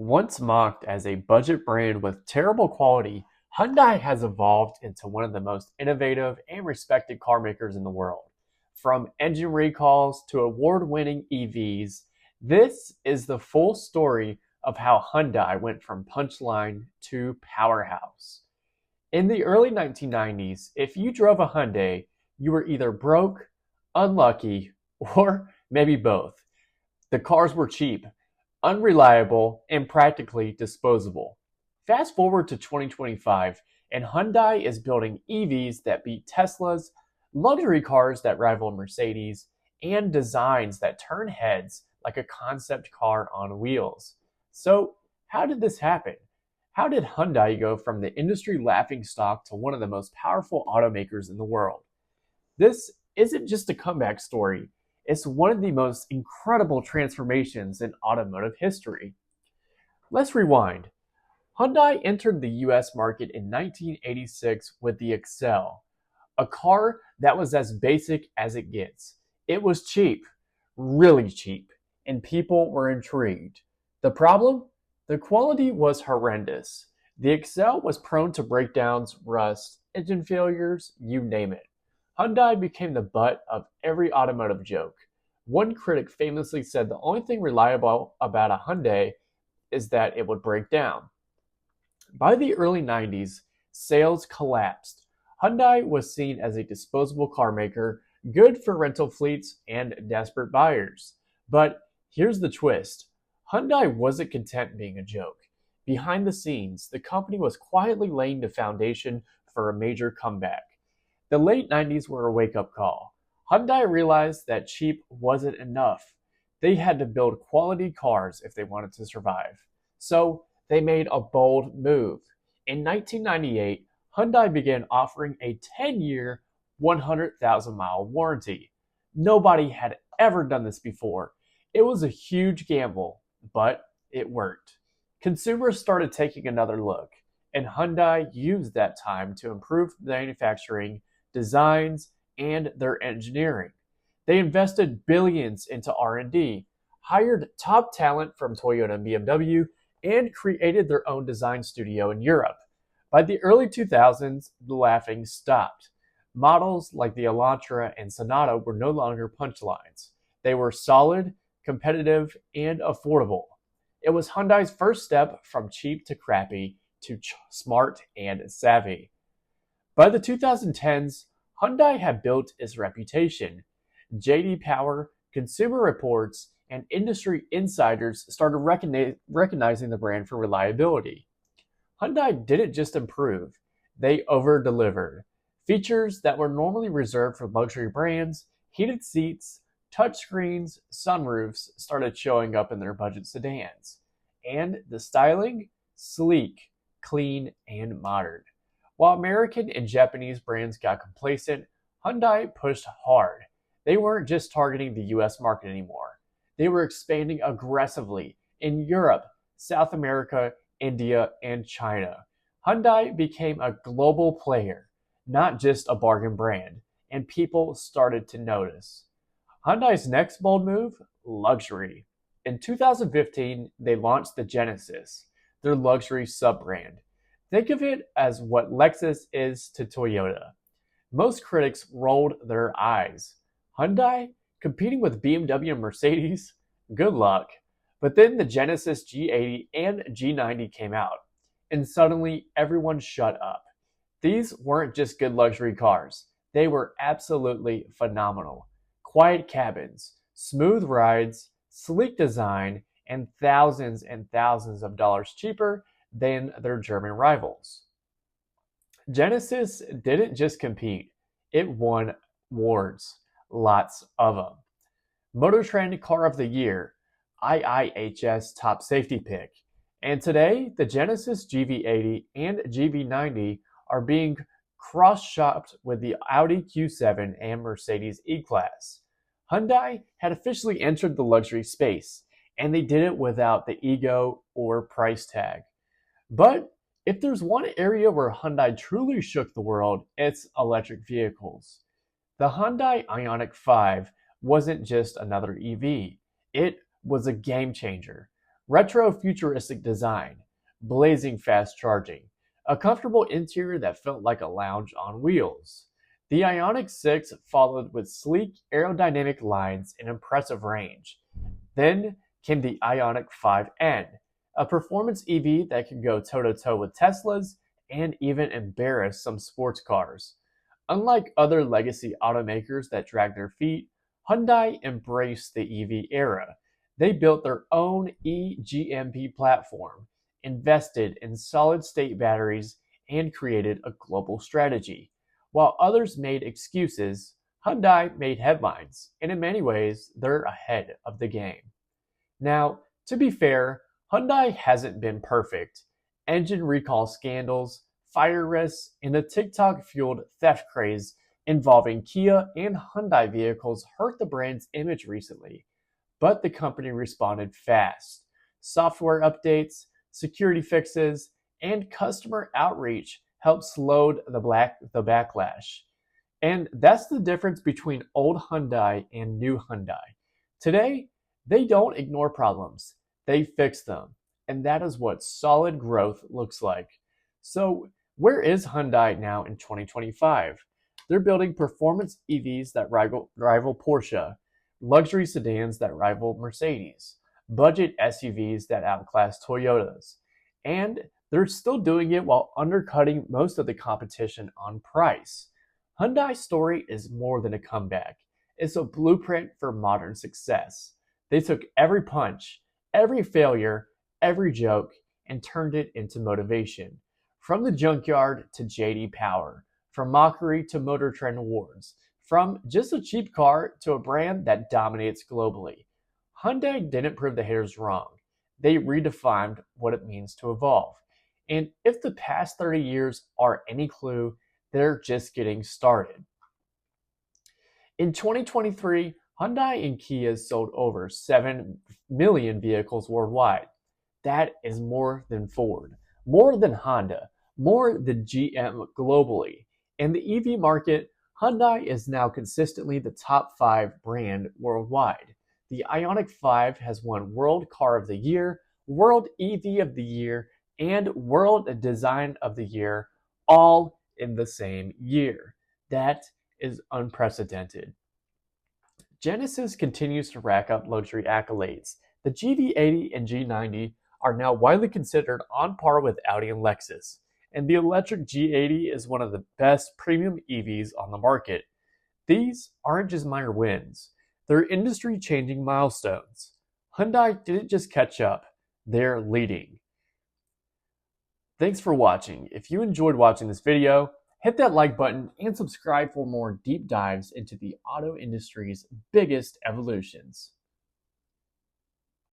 Once mocked as a budget brand with terrible quality, Hyundai has evolved into one of the most innovative and respected car makers in the world. From engine recalls to award-winning EVs, this is the full story of how Hyundai went from punchline to powerhouse. In the early 1990s, if you drove a Hyundai, you were either broke, unlucky, or maybe both. The cars were cheap, unreliable, and practically disposable. Fast forward to 2025, and Hyundai is building EVs that beat Teslas, luxury cars that rival Mercedes, and designs that turn heads like a concept car on wheels. So, how did this happen? How did Hyundai go from the industry laughingstock to one of the most powerful automakers in the world? This isn't just a comeback story, it's one of the most incredible transformations in automotive history. Let's rewind. Hyundai entered the US market in 1986 with the Excel, a car that was as basic as it gets. It was cheap, really cheap, and people were intrigued. The problem? The quality was horrendous. The Excel was prone to breakdowns, rust, engine failures, you name it. Hyundai became the butt of every automotive joke. One critic famously said the only thing reliable about a Hyundai is that it would break down. By the early 90s, sales collapsed. Hyundai was seen as a disposable car maker, good for rental fleets and desperate buyers. But here's the twist. Hyundai wasn't content being a joke. Behind the scenes, the company was quietly laying the foundation for a major comeback. The late 90s were a wake-up call. Hyundai realized that cheap wasn't enough. They had to build quality cars if they wanted to survive. So they made a bold move. In 1998, Hyundai began offering a 10-year, 100,000-mile warranty. Nobody had ever done this before. It was a huge gamble, but it worked. Consumers started taking another look, and Hyundai used that time to improve manufacturing, designs, and their engineering. They invested billions into R&D, hired top talent from Toyota and BMW, and created their own design studio in Europe. By the early 2000s, the laughing stopped. Models like the Elantra and Sonata were no longer punchlines. They were solid, competitive, and affordable. It was Hyundai's first step from cheap to crappy to smart and savvy. By the 2010s, Hyundai had built its reputation. JD Power, Consumer Reports, and industry insiders started recognizing the brand for reliability. Hyundai didn't just improve, they over-delivered. Features that were normally reserved for luxury brands, heated seats, touchscreens, sunroofs started showing up in their budget sedans. And the styling? Sleek, clean, and modern. While American and Japanese brands got complacent, Hyundai pushed hard. They weren't just targeting the US market anymore. They were expanding aggressively in Europe, South America, India, and China. Hyundai became a global player, not just a bargain brand, and people started to notice. Hyundai's next bold move? Luxury. In 2015, they launched the Genesis, their luxury sub-brand. Think of it as what Lexus is to Toyota. Most critics rolled their eyes. Hyundai? Competing with BMW and Mercedes? Good luck. But then the Genesis G80 and G90 came out, and suddenly everyone shut up. These weren't just good luxury cars. They were absolutely phenomenal. Quiet cabins, smooth rides, sleek design, and thousands of dollars cheaper than their German rivals. Genesis didn't just compete, it won awards, lots of them. Motor Trend Car of the Year, IIHS Top Safety Pick, and today the Genesis GV80 and GV90 are being cross-shopped with the Audi Q7 and Mercedes E-Class. Hyundai had officially entered the luxury space, and they did it without the ego or price tag. But if there's one area where Hyundai truly shook the world, it's electric vehicles. The Hyundai Ioniq 5 wasn't just another EV. It was a game changer. retro-futuristic design, blazing fast charging, a comfortable interior that felt like a lounge on wheels. The Ioniq 6 followed with sleek aerodynamic lines and impressive range. Then came the Ioniq 5N, a performance EV that could go toe-to-toe with Teslas and even embarrass some sports cars. Unlike other legacy automakers that drag their feet, Hyundai embraced the EV era. They built their own eGMP platform, invested in solid-state batteries, and created a global strategy. While others made excuses, Hyundai made headlines, and in many ways, they're ahead of the game. Now, to be fair, Hyundai hasn't been perfect. Engine recall scandals, fire risks, and the TikTok-fueled theft craze involving Kia and Hyundai vehicles hurt the brand's image recently. But the company responded fast. Software updates, security fixes, and customer outreach helped slow the backlash. And that's the difference between old Hyundai and new Hyundai. Today, they don't ignore problems, they fix them. And that is what solid growth looks like. So, where is Hyundai now in 2025? They're building performance EVs that rival Porsche, luxury sedans that rival Mercedes, budget SUVs that outclass Toyotas. And they're still doing it while undercutting most of the competition on price. Hyundai's story is more than a comeback. It's a blueprint for modern success. They took every punch, every failure, every joke, and turned it into motivation. From the junkyard to JD Power, from mockery to Motor Trend Awards, from just a cheap car to a brand that dominates globally. Hyundai didn't prove the haters wrong. They redefined what it means to evolve. And if the past 30 years are any clue, they're just getting started. In 2023, Hyundai and Kia sold over 7 million vehicles worldwide. That is more than Ford, more than Honda, more than GM globally. In the EV market, Hyundai is now consistently the top 5 brand worldwide. The Ioniq 5 has won World Car of the Year, World EV of the Year, and World Design of the Year, all in the same year. That is unprecedented. Genesis continues to rack up luxury accolades. The GV80 and G90 are now widely considered on par with Audi and Lexus, and the electric G80 is one of the best premium EVs on the market. These aren't just minor wins, they're industry-changing milestones. Hyundai didn't just catch up, they're leading. Thanks for watching. If you enjoyed watching this video, hit that like button and subscribe for more deep dives into the auto industry's biggest evolutions.